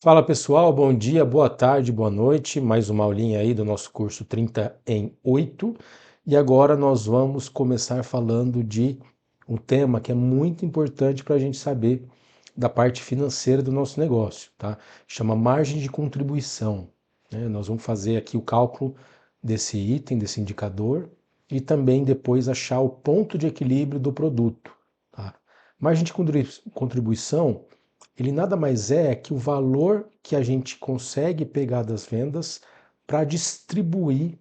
Fala pessoal, bom dia, boa tarde, boa noite. Mais uma aulinha aí do nosso curso 30 em 8. E agora nós vamos começar falando de um tema que é muito importante para a gente saber da parte financeira do nosso negócio, tá? Chama margem de contribuição, né? Nós vamos fazer aqui o cálculo desse item, desse indicador e também depois achar o ponto de equilíbrio do produto, tá? Margem de contribuição, ele nada mais é que o valor que a gente consegue pegar das vendas para distribuir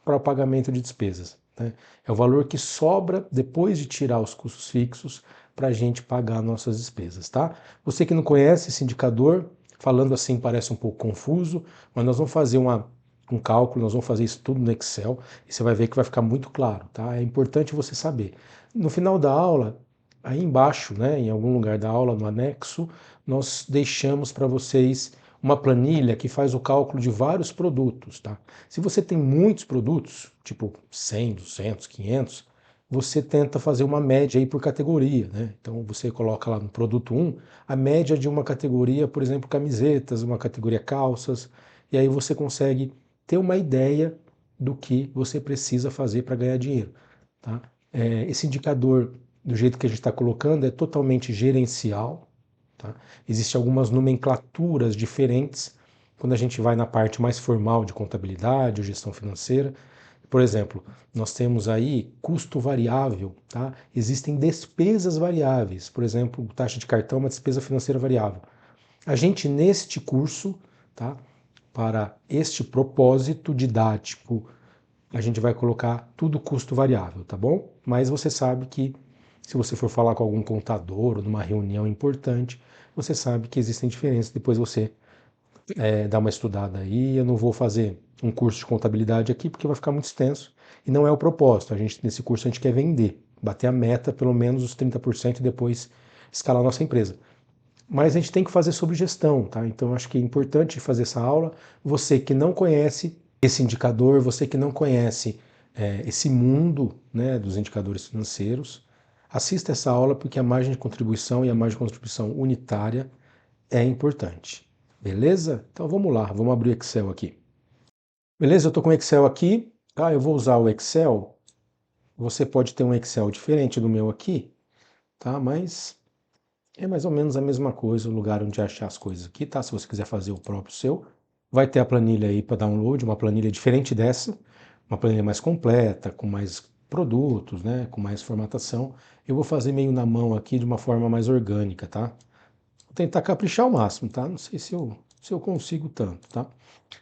para o pagamento de despesas, né? É o valor que sobra depois de tirar os custos fixos para a gente pagar nossas despesas, tá? Você que não conhece esse indicador, falando assim parece um pouco confuso, mas nós vamos fazer um cálculo, nós vamos fazer isso tudo no Excel e você vai ver que vai ficar muito claro, tá? É importante você saber. No final da aula, aí embaixo, né, em algum lugar da aula, no anexo, nós deixamos para vocês uma planilha que faz o cálculo de vários produtos, tá? Se você tem muitos produtos, tipo 100, 200, 500, você tenta fazer uma média aí por categoria, né? Então você coloca lá no produto 1 a média de uma categoria, por exemplo, camisetas, uma categoria calças, e aí você consegue ter uma ideia do que você precisa fazer para ganhar dinheiro, tá? Esse indicador, do jeito que a gente está colocando, é totalmente gerencial, tá? Existem algumas nomenclaturas diferentes quando a gente vai na parte mais formal de contabilidade ou gestão financeira. Por exemplo, nós temos aí custo variável, tá? Existem despesas variáveis, por exemplo, taxa de cartão é uma despesa financeira variável. A gente, neste curso, tá? Para este propósito didático, a gente vai colocar tudo custo variável, tá bom? Mas você sabe que se você for falar com algum contador ou numa reunião importante, você sabe que existem diferenças. Depois você dá uma estudada aí. Eu não vou fazer um curso de contabilidade aqui porque vai ficar muito extenso e não é o propósito. Nesse curso a gente quer vender, bater a meta, pelo menos os 30% e depois escalar a nossa empresa. Mas a gente tem que fazer sobre gestão, tá? Então acho que é importante fazer essa aula. Você que não conhece esse indicador, você que não conhece esse mundo, né, dos indicadores financeiros, assista essa aula porque a margem de contribuição e a margem de contribuição unitária é importante. Beleza? Então vamos lá, vamos abrir o Excel aqui. Beleza? Eu estou com o Excel aqui. Ah, eu vou usar o Excel. Você pode ter um Excel diferente do meu aqui, tá? Mas é mais ou menos a mesma coisa, o lugar onde achar as coisas aqui, tá? Se você quiser fazer o próprio seu, vai ter a planilha aí para download, uma planilha diferente dessa, uma planilha mais completa, com mais produtos, né? Com mais formatação. Eu vou fazer meio na mão aqui de uma forma mais orgânica, tá? Vou tentar caprichar ao máximo, tá? Não sei se eu consigo tanto, tá?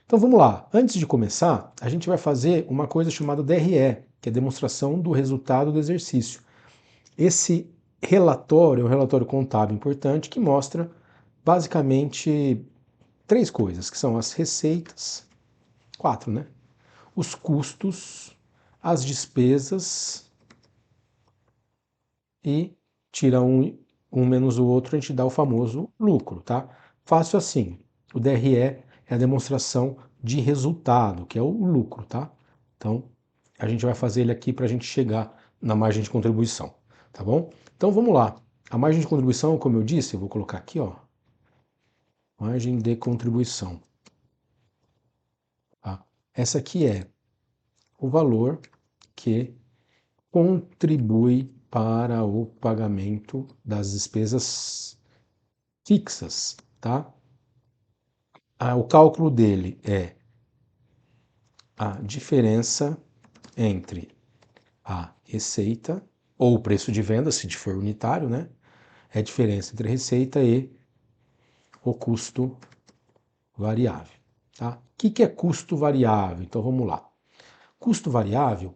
Então vamos lá. Antes de começar, a gente vai fazer uma coisa chamada DRE, que é demonstração do resultado do exercício. Esse relatório é um relatório contábil importante que mostra basicamente três coisas, que são as receitas, quatro, né? Os custos, as despesas e tira um menos o outro, a gente dá o famoso lucro, tá? Fácil assim. O DRE é a demonstração de resultado, que é o lucro, tá? Então, a gente vai fazer ele aqui para a gente chegar na margem de contribuição, tá bom? Então, vamos lá. A margem de contribuição, como eu disse, eu vou colocar aqui, ó, margem de contribuição, tá? Essa aqui é o valor que contribui para o pagamento das despesas fixas, tá? O cálculo dele é a diferença entre a receita ou o preço de venda, se for unitário, né? É a diferença entre a receita e o custo variável, tá? O que é custo variável? Então vamos lá. Custo variável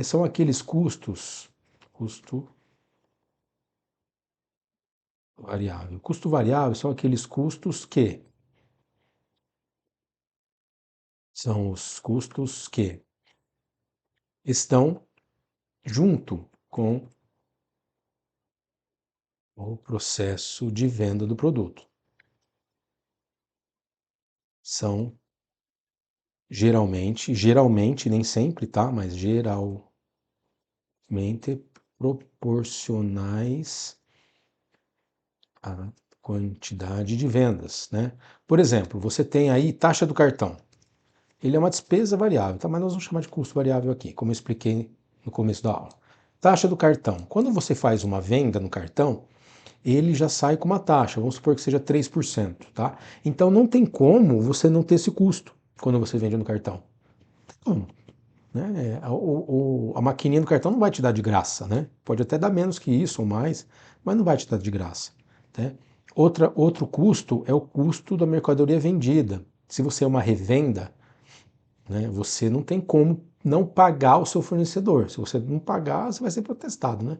são aqueles custos, custo variável. Custo variável são aqueles custos que são os custos que estão junto com o processo de venda do produto. São geralmente, nem sempre, tá? Mas geralmente proporcionais a quantidade de vendas, né? Por exemplo, você tem aí taxa do cartão. Ele é uma despesa variável, tá? Mas nós vamos chamar de custo variável aqui, como eu expliquei no começo da aula. Taxa do cartão. Quando você faz uma venda no cartão, ele já sai com uma taxa, vamos supor que seja 3%, tá? Então não tem como você não ter esse custo quando você vende no cartão. Como? Né? A maquininha do cartão não vai te dar de graça, né? Pode até dar menos que isso ou mais, mas não vai te dar de graça. Né? Outro custo é o custo da mercadoria vendida. Se você é uma revenda, né, você não tem como não pagar o seu fornecedor. Se você não pagar, você vai ser protestado, né?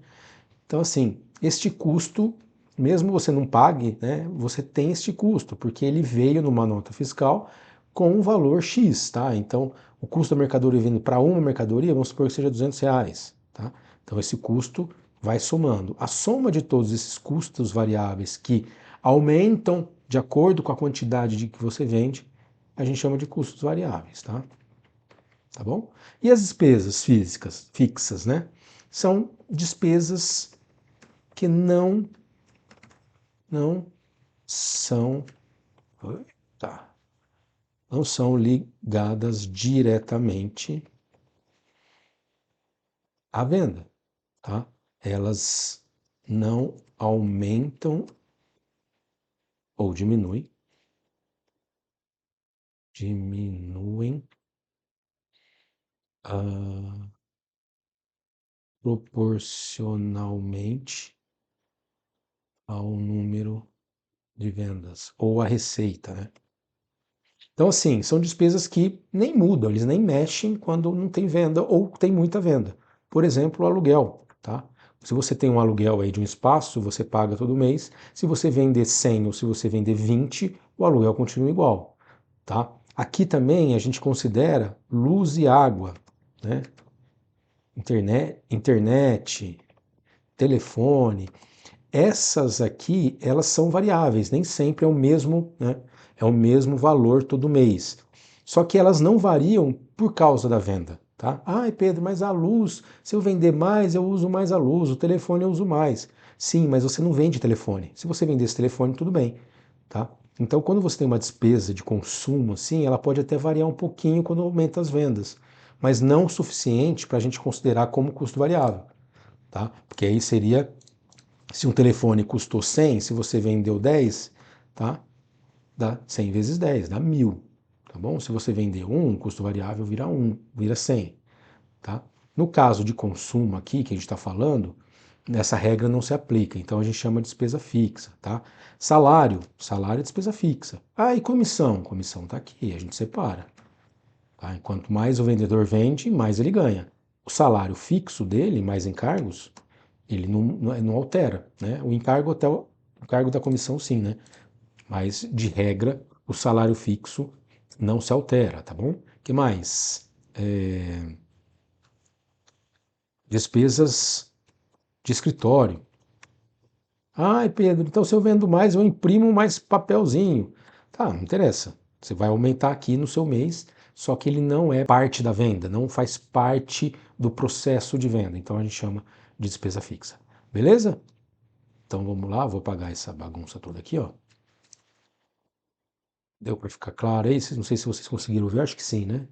Então, assim, este custo, mesmo você não pague, né, você tem este custo, porque ele veio numa nota fiscal com um valor X, tá? Então, o custo da mercadoria vindo para uma mercadoria, vamos supor que seja R$ 200, tá? Então, esse custo vai somando. A soma de todos esses custos variáveis que aumentam de acordo com a quantidade de que você vende, a gente chama de custos variáveis, tá? Tá bom? E as despesas físicas, fixas, né? São despesas que não são, tá, não são ligadas diretamente à venda, tá? Elas não aumentam ou diminuem proporcionalmente ao número de vendas ou à receita, né? Então, assim, são despesas que nem mudam, eles nem mexem quando não tem venda ou tem muita venda. Por exemplo, o aluguel, tá? Se você tem um aluguel aí de um espaço, você paga todo mês. Se você vender 100 ou se você vender 20, o aluguel continua igual, tá? Aqui também a gente considera luz e água, né? Internet, telefone. Essas aqui, elas são variáveis, nem sempre é o mesmo, né? É o mesmo valor todo mês. Só que elas não variam por causa da venda, tá? Ai, Pedro, mas a luz, se eu vender mais, eu uso mais a luz, o telefone eu uso mais. Sim, mas você não vende telefone. Se você vender esse telefone, tudo bem, tá? Então, quando você tem uma despesa de consumo, assim, ela pode até variar um pouquinho quando aumenta as vendas, mas não o suficiente para a gente considerar como custo variável, tá? Porque aí seria se um telefone custou 100, se você vendeu 10, tá? Dá 100 vezes 10, dá 1.000, tá bom? Se você vender um, o custo variável vira 1, vira 100, tá? No caso de consumo aqui, que a gente está falando, essa regra não se aplica, então a gente chama de despesa fixa, tá? Salário é despesa fixa. Ah, e comissão? Comissão está aqui, a gente separa. Tá? Quanto mais o vendedor vende, mais ele ganha. O salário fixo dele, mais encargos, ele não altera, né? O encargo até o cargo da comissão sim, né? Mas de regra o salário fixo não se altera, tá bom? Que mais? Despesas de escritório. Ai, Pedro, então se eu vendo mais, eu imprimo mais papelzinho. Tá, não interessa. Você vai aumentar aqui no seu mês, só que ele não é parte da venda, não faz parte do processo de venda. Então a gente chama de despesa fixa. Beleza? Então vamos lá, vou apagar essa bagunça toda aqui, ó. Deu para ficar claro aí? Não sei se vocês conseguiram ver, acho que sim, né?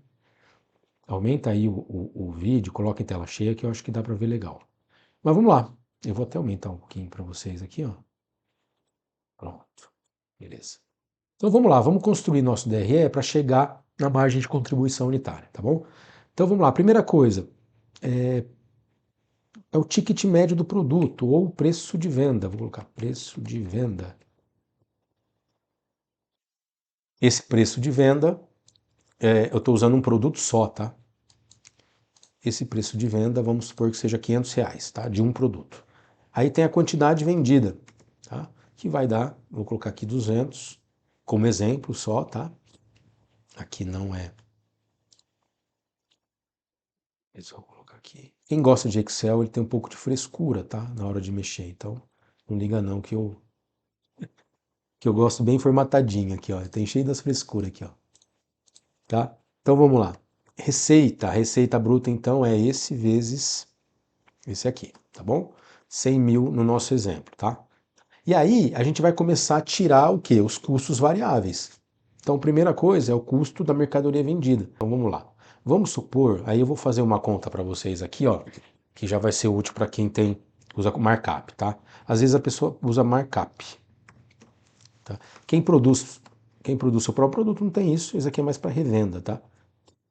Aumenta aí o vídeo, coloca em tela cheia que eu acho que dá para ver legal. Mas vamos lá, eu vou até aumentar um pouquinho para vocês aqui, ó. Pronto, beleza. Então vamos lá, vamos construir nosso DRE para chegar na margem de contribuição unitária, tá bom? Então vamos lá, primeira coisa, é o ticket médio do produto ou preço de venda. Vou colocar preço de venda. Esse preço de venda, eu estou usando um produto só, tá? Esse preço de venda, vamos supor que seja R$ 500, tá? De um produto. Aí tem a quantidade vendida, tá? Que vai dar, vou colocar aqui 200 como exemplo só, tá? Aqui não é. Deixa eu colocar aqui. Quem gosta de Excel, ele tem um pouco de frescura, tá? Na hora de mexer, então não liga não que eu gosto bem formatadinho aqui, ó. Tem cheio das frescuras aqui, ó. Tá? Então vamos lá. Receita, a receita bruta então é esse vezes esse aqui, tá bom? 100 mil no nosso exemplo, tá? E aí a gente vai começar a tirar o quê? Os custos variáveis. Então, a primeira coisa é o custo da mercadoria vendida. Então, vamos lá. Vamos supor, aí eu vou fazer uma conta para vocês aqui, ó, que já vai ser útil para quem usa markup, tá? Às vezes a pessoa usa markup, tá? Quem produz seu próprio produto não tem isso aqui é mais para revenda, tá?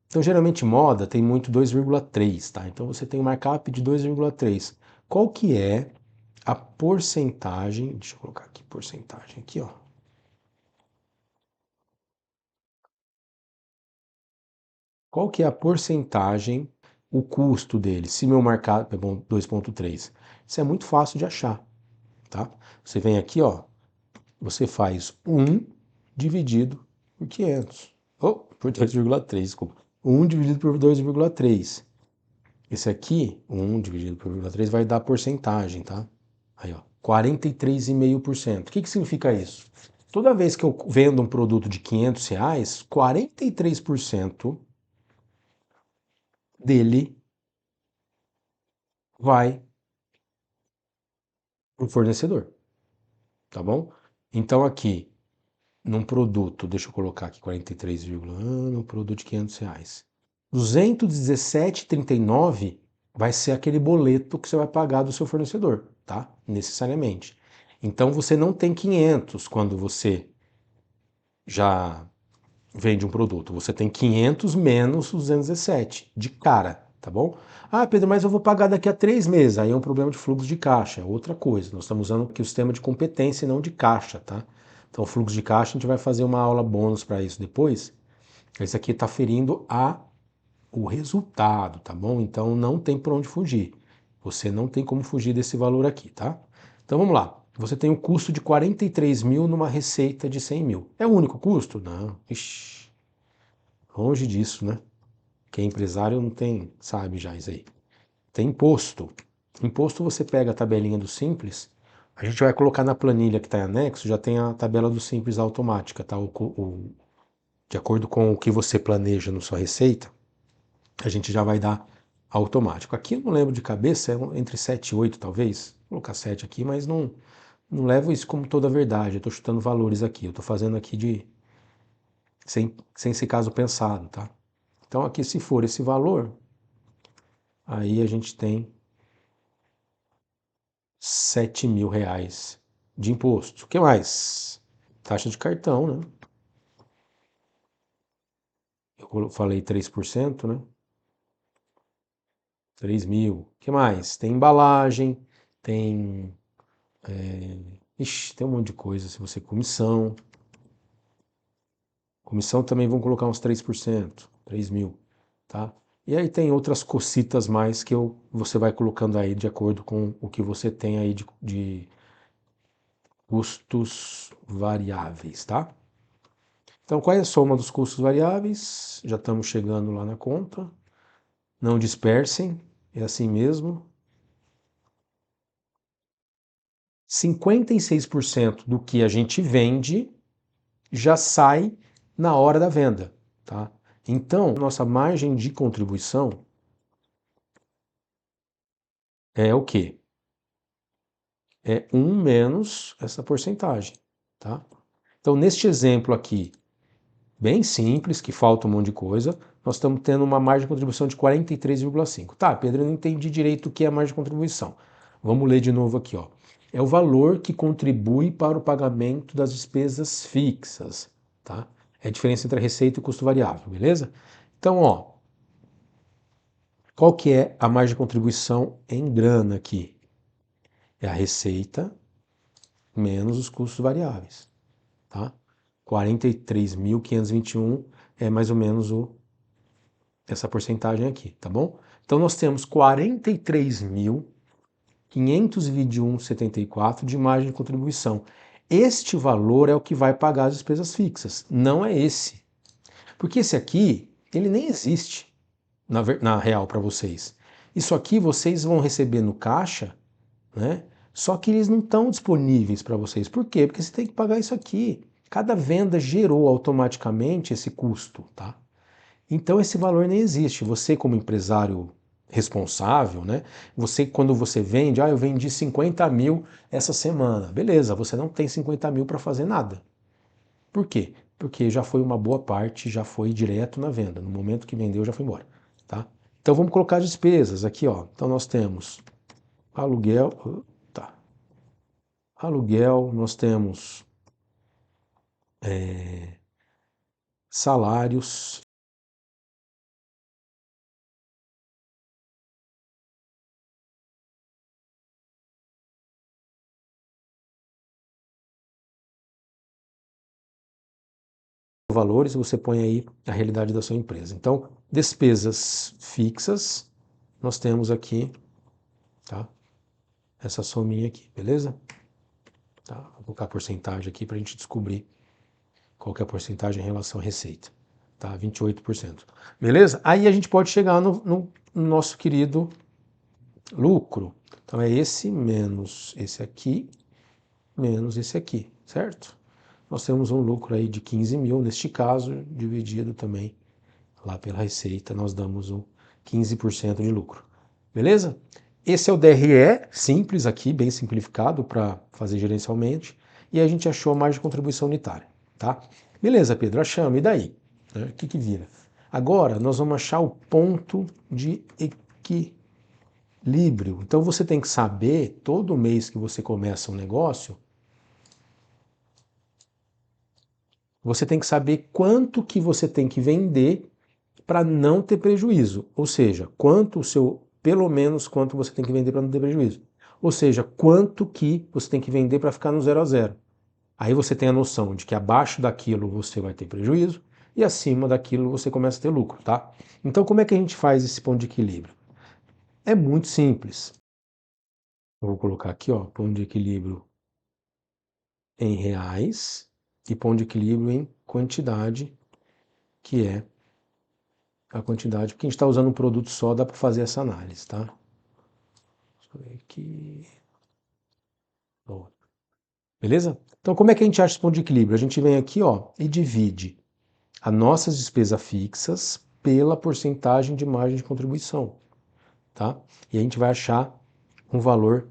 Então, geralmente moda tem muito 2,3, tá? Então você tem um markup de 2,3. Qual que é a porcentagem? Deixa eu colocar aqui porcentagem aqui, ó. Qual que é a porcentagem, o custo dele? Se meu markup é 2,3. Isso é muito fácil de achar, tá? Você vem aqui, ó, você faz 1 dividido por 500. Oh, por 2,3, desculpa. 1 dividido por 2,3. Esse aqui, 1 dividido por 0,3, vai dar porcentagem, tá? Aí, ó, 43,5%. O que significa isso? Toda vez que eu vendo um produto de R$ 500, 43% dele vai para o fornecedor, tá bom? Então aqui, num produto, deixa eu colocar aqui 43, no produto de R$ 500. 217,39 vai ser aquele boleto que você vai pagar do seu fornecedor, tá? Necessariamente. Então você não tem 500 quando você já vende um produto. Você tem 500 menos os 217 de cara, tá bom? Ah, Pedro, mas eu vou pagar daqui a 3 meses. Aí é um problema de fluxo de caixa, é outra coisa. Nós estamos usando aqui o sistema de competência e não de caixa, tá? Então, fluxo de caixa, a gente vai fazer uma aula bônus para isso depois. Esse aqui está ferindo o resultado, tá bom? Então, não tem por onde fugir. Você não tem como fugir desse valor aqui, tá? Então, vamos lá. Você tem um custo de 43 mil numa receita de 100 mil. É o único custo? Não. Ixi, longe disso, né? Quem é empresário não tem, sabe já isso aí. Tem imposto. Imposto você pega a tabelinha do Simples, a gente vai colocar na planilha que está em anexo, já tem a tabela do Simples automática, tá? De acordo com o que você planeja na sua receita, a gente já vai dar automático. Aqui eu não lembro de cabeça, é entre 7 e 8 talvez. Vou colocar 7 aqui, mas não levo isso como toda a verdade. Eu estou chutando valores aqui, eu estou fazendo aqui sem ser caso pensado, tá? Então aqui se for esse valor, aí a gente tem R$ 7.000 de imposto. O que mais? Taxa de cartão, né? Eu falei 3%, né? 3 mil. O que mais? Tem embalagem, tem. Ixi, tem um monte de coisa. Se você comissão. Comissão também vão colocar uns 3%, 3 mil, tá? E aí tem outras cocitas mais que você vai colocando aí de acordo com o que você tem aí de custos variáveis, tá? Então, qual é a soma dos custos variáveis? Já estamos chegando lá na conta. Não dispersem, é assim mesmo. 56% do que a gente vende já sai na hora da venda, tá? Então, nossa margem de contribuição é o quê? É 1 menos essa porcentagem, tá? Então, neste exemplo aqui, bem simples, que falta um monte de coisa, nós estamos tendo uma margem de contribuição de 43,5. Tá, Pedro, eu não entendi direito o que é a margem de contribuição. Vamos ler de novo aqui, ó. É o valor que contribui para o pagamento das despesas fixas, tá? É a diferença entre a receita e o custo variável, beleza? Então, ó, qual que é a margem de contribuição em grana aqui? É a receita menos os custos variáveis, tá? 43.521 é mais ou menos essa porcentagem aqui, tá bom? Então nós temos 43.521,74 de margem de contribuição. Este valor é o que vai pagar as despesas fixas, não é esse. Porque esse aqui, ele nem existe na real para vocês. Isso aqui vocês vão receber no caixa, né? Só que eles não estão disponíveis para vocês. Por quê? Porque você tem que pagar isso aqui. Cada venda gerou automaticamente esse custo, tá? Então esse valor nem existe. Você, como empresário responsável, né? Você, quando você vende, eu vendi 50 mil essa semana. Beleza, você não tem 50 mil para fazer nada. Por quê? Porque já foi uma boa parte, já foi direto na venda. No momento que vendeu, já foi embora, tá? Então vamos colocar as despesas aqui, ó. Então nós temos aluguel, tá? Aluguel, nós temos salários, valores, você põe aí a realidade da sua empresa. Então, despesas fixas, nós temos aqui, tá? Essa sominha aqui, beleza? Tá? Vou colocar a porcentagem aqui para a gente descobrir qual que é a porcentagem em relação à receita. Tá? 28%. Beleza? Aí a gente pode chegar no nosso querido lucro. Então é esse menos esse aqui, menos esse aqui, certo? Nós temos um lucro aí de 15 mil, neste caso, dividido também lá pela receita, nós damos um 15% de lucro. Beleza? Esse é o DRE, simples aqui, bem simplificado para fazer gerencialmente, e a gente achou a margem de contribuição unitária, tá? Beleza, Pedro, achamos, e daí? O que vira? Agora nós vamos achar o ponto de equilíbrio. Então você tem que saber, todo mês que você começa um negócio, você tem que saber quanto que você tem que vender para não ter prejuízo. Ou seja, quanto o seu, pelo menos quanto você tem que vender para não ter prejuízo. Ou seja, quanto que você tem que vender para ficar no 0 a 0. Aí você tem a noção de que abaixo daquilo você vai ter prejuízo e acima daquilo você começa a ter lucro, tá? Então como é que a gente faz esse ponto de equilíbrio? É muito simples. Eu vou colocar aqui, ó, ponto de equilíbrio em reais e ponto de equilíbrio em quantidade, que é a quantidade, porque a gente está usando um produto só, dá para fazer essa análise, tá? Deixa eu ver aqui. Beleza? Então, como é que a gente acha esse ponto de equilíbrio? A gente vem aqui, ó, e divide as nossas despesas fixas pela porcentagem de margem de contribuição, tá? E a gente vai achar um valor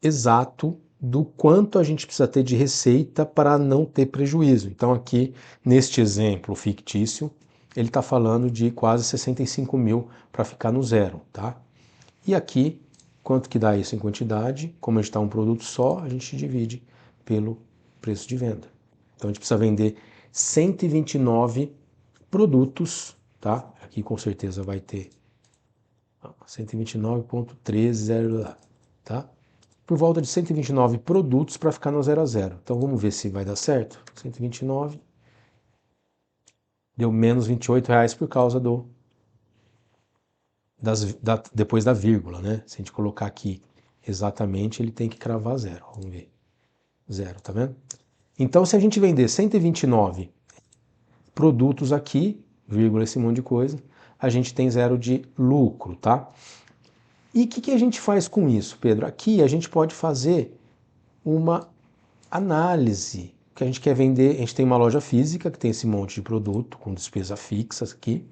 exato do quanto a gente precisa ter de receita para não ter prejuízo. Então, aqui, neste exemplo fictício, ele está falando de quase 65 mil para ficar no zero, tá? E aqui, quanto que dá isso em quantidade? Como a gente está um produto só, a gente divide pelo preço de venda. Então a gente precisa vender 129 produtos, tá? Aqui com certeza vai ter 129,300, tá? Por volta de 129 produtos para ficar no 0 a 0. Então vamos ver se vai dar certo. 129 deu menos R$ 28 por causa depois da vírgula, né? Se a gente colocar aqui exatamente, ele tem que cravar zero. Vamos ver. Zero, tá vendo? Então, se a gente vender 129 produtos aqui, vírgula, esse monte de coisa, a gente tem zero de lucro, tá? E o que a gente faz com isso, Pedro? Aqui a gente pode fazer uma análise. Que a gente quer vender, a gente tem uma loja física que tem esse monte de produto com despesa fixa aqui.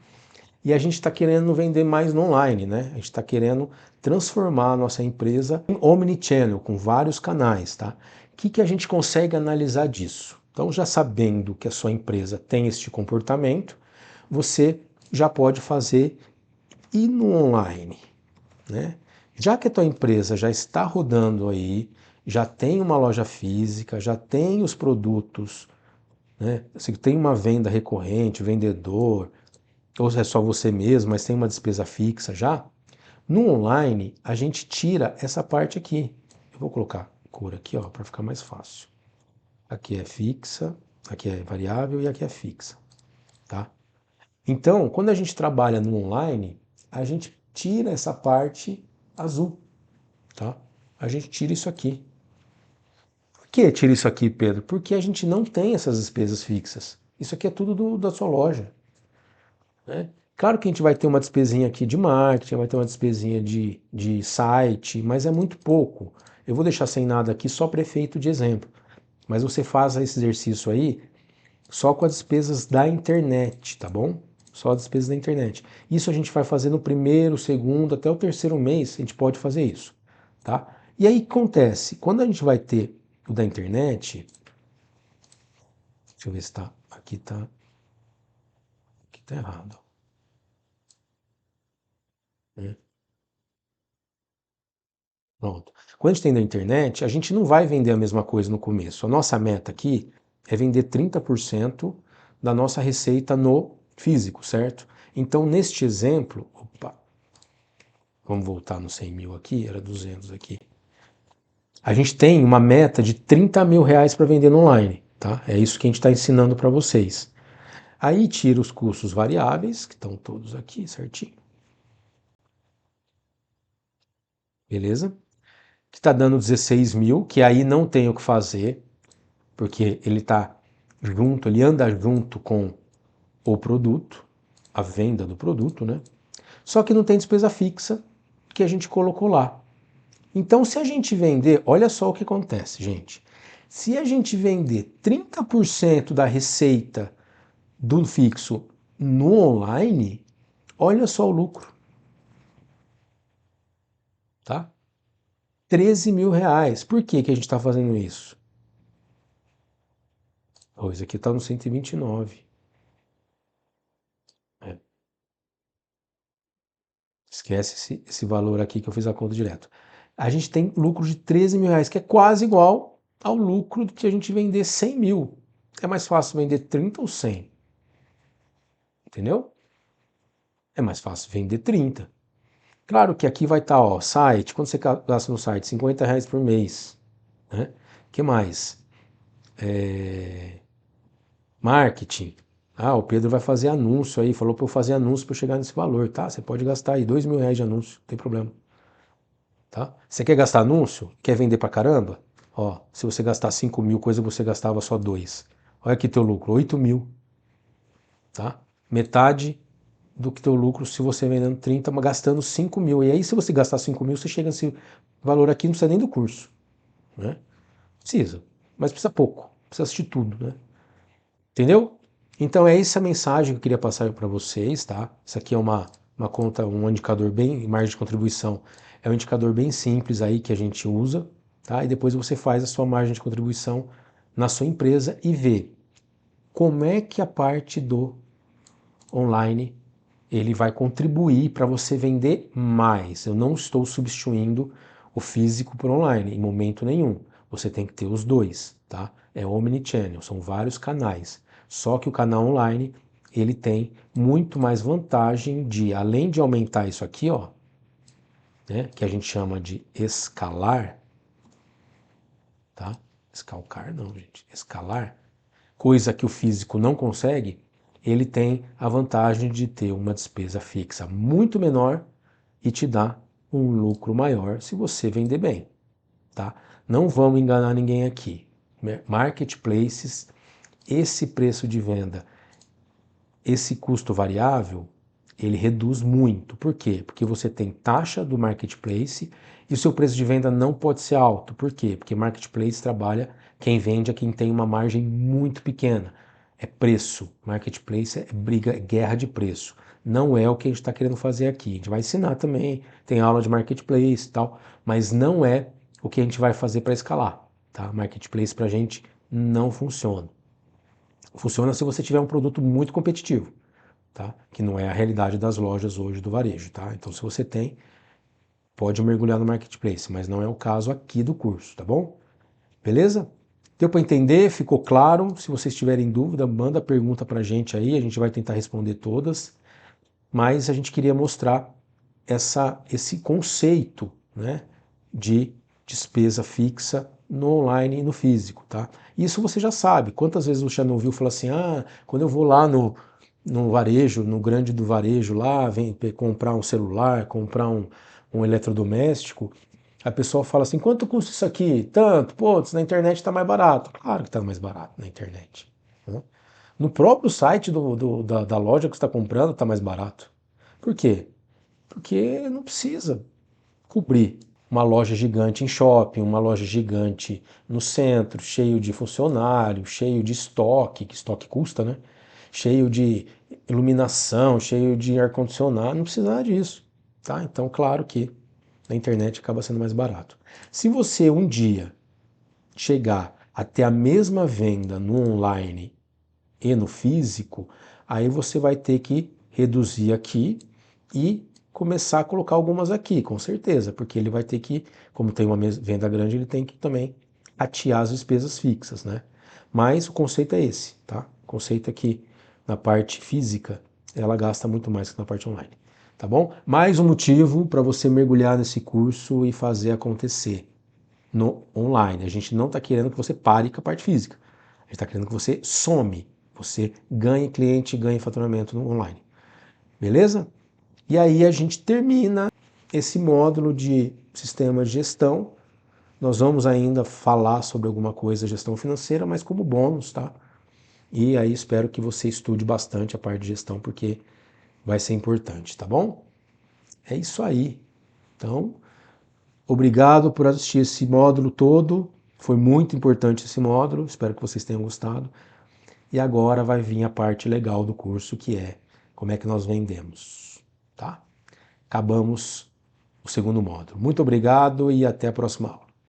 E a gente está querendo vender mais no online, né? A gente está querendo transformar a nossa empresa em omnichannel, com vários canais, tá? O que a gente consegue analisar disso? Então, já sabendo que a sua empresa tem este comportamento, você já pode fazer e no online, né? Já que a tua empresa já está rodando aí, já tem uma loja física, já tem os produtos, né? Você tem uma venda recorrente, vendedor, ou é só você mesmo, mas tem uma despesa fixa já, no online a gente tira essa parte aqui. Eu vou colocar cor aqui, ó, para ficar mais fácil. Aqui é fixa, aqui é variável e aqui é fixa, tá? Então, quando a gente trabalha no online, a gente tira essa parte azul, tá? A gente tira isso aqui. Por que tira isso aqui, Pedro? Porque a gente não tem essas despesas fixas. Isso aqui é tudo da sua loja, né? Claro que a gente vai ter uma despesinha aqui de marketing, vai ter uma despesinha de site, mas é muito pouco. Eu vou deixar sem nada aqui só para efeito de exemplo. Mas você faz esse exercício aí só com as despesas da internet, tá bom? só a despesa da internet. Isso a gente vai fazer no primeiro, segundo, até o terceiro mês, a gente pode fazer isso, tá? E aí o que acontece? Quando a gente vai ter o da internet, deixa eu ver se tá, aqui tá errado, né? Pronto. Quando a gente tem da internet, a gente não vai vender a mesma coisa no começo. A nossa meta aqui é vender 30% da nossa receita no físico, certo? Então, neste exemplo, opa, vamos voltar no 100 mil aqui, era 200 aqui. A gente tem uma meta de 30 mil reais para vender no online, tá? É isso que a gente está ensinando para vocês. Aí tira os custos variáveis, que estão todos aqui certinho, beleza? Que está dando 16 mil, que aí não tem o que fazer, porque ele está junto, ele anda junto com o produto, a venda do produto, né? Só que não tem despesa fixa que a gente colocou lá. Então, se a gente vender, olha só o que acontece, gente. Se a gente vender 30% da receita do fixo no online, olha só o lucro, tá? 13 mil reais. Por que que a gente está fazendo isso? Oh, isso aqui está no 129. É, esquece esse valor aqui que eu fiz a conta direto. A gente tem lucro de 13 mil reais, que é quase igual ao lucro de que a gente vender 100 mil. É mais fácil vender 30 ou 100, entendeu? É mais fácil vender 30. Claro que aqui vai estar, ó, site, quando você gasta no site, 50 reais por mês, né? Que mais? Marketing. Ah, o Pedro vai fazer anúncio aí, falou para eu fazer anúncio para eu chegar nesse valor, tá? Você pode gastar aí 2 mil reais de anúncio, não tem problema, tá? Você quer gastar anúncio? Quer vender pra caramba? Ó, se você gastar 5 mil, coisa você gastava só 2. Olha aqui teu lucro, 8 mil, tá? Metade do que teu lucro se você vendendo 30, mas gastando 5 mil. E aí, se você gastar 5 mil, você chega nesse valor aqui, não precisa nem do curso, né? Precisa, mas precisa pouco, precisa assistir tudo, né? Entendeu? Então é essa mensagem que eu queria passar para vocês, tá? Isso aqui é uma conta, um indicador bem, margem de contribuição, é um indicador bem simples aí que a gente usa, tá? E depois você faz a sua margem de contribuição na sua empresa e vê como é que a parte do online ele vai contribuir para você vender mais. Eu não estou substituindo o físico por online em momento nenhum. Você tem que ter os dois, tá? É omnichannel, são vários canais. Só que o canal online, ele tem muito mais vantagem de, além de aumentar isso aqui, ó, né, que a gente chama de escalar, tá? Escalcar não, gente, escalar, coisa que o físico não consegue, ele tem a vantagem de ter uma despesa fixa muito menor e te dar um lucro maior se você vender bem, tá? Não vamos enganar ninguém aqui. Marketplaces, esse preço de venda, esse custo variável, ele reduz muito. Por quê? Porque você tem taxa do marketplace e o seu preço de venda não pode ser alto. Por quê? Porque marketplace trabalha, quem vende é quem tem uma margem muito pequena. É preço. Marketplace é briga, é guerra de preço. Não é o que a gente está querendo fazer aqui. A gente vai ensinar também, tem aula de marketplace e tal, mas não é o que a gente vai fazer para escalar. Tá? Marketplace para a gente não funciona. Funciona se você tiver um produto muito competitivo, tá? Que não é a realidade das lojas hoje do varejo, tá? Então, se você tem, pode mergulhar no marketplace, mas não é o caso aqui do curso, tá bom? Beleza? Deu para entender? Ficou claro? Se vocês tiverem dúvida, manda pergunta para a gente aí, a gente vai tentar responder todas. Mas a gente queria mostrar esse conceito, né, de despesa fixa no online e no físico, tá? Isso você já sabe. Quantas vezes você já não ouviu falar assim, ah, quando eu vou lá no varejo, no grande do varejo lá, vem comprar um celular, comprar um eletrodoméstico, a pessoa fala assim, quanto custa isso aqui? Tanto, pô, na internet está mais barato. Claro que está mais barato na internet, né? No próprio site da loja que você está comprando está mais barato. Por quê? Porque não precisa cobrir uma loja gigante em shopping, uma loja gigante no centro, cheio de funcionário, cheio de estoque, que estoque custa, né? Cheio de iluminação, cheio de ar-condicionado, não precisa nada disso, tá? Então, claro que na internet acaba sendo mais barato. Se você um dia chegar a ter a mesma venda no online e no físico, aí você vai ter que reduzir aqui e começar a colocar algumas aqui, com certeza, porque ele vai ter que, como tem uma venda grande, ele tem que também atiar as despesas fixas, né? Mas o conceito é esse, tá? O conceito é que na parte física ela gasta muito mais que na parte online, tá bom? Mais um motivo para você mergulhar nesse curso e fazer acontecer no online. A gente não está querendo que você pare com a parte física. A gente está querendo que você some, você ganhe cliente, ganhe faturamento no online. Beleza? E aí a gente termina esse módulo de sistema de gestão. Nós vamos ainda falar sobre alguma coisa de gestão financeira, mas como bônus, tá? E aí espero que você estude bastante a parte de gestão, porque vai ser importante, tá bom? É isso aí. Então, obrigado por assistir esse módulo todo. Foi muito importante esse módulo, espero que vocês tenham gostado. E agora vai vir a parte legal do curso, que é como é que nós vendemos, tá? Acabamos o segundo módulo. Muito obrigado e até a próxima aula.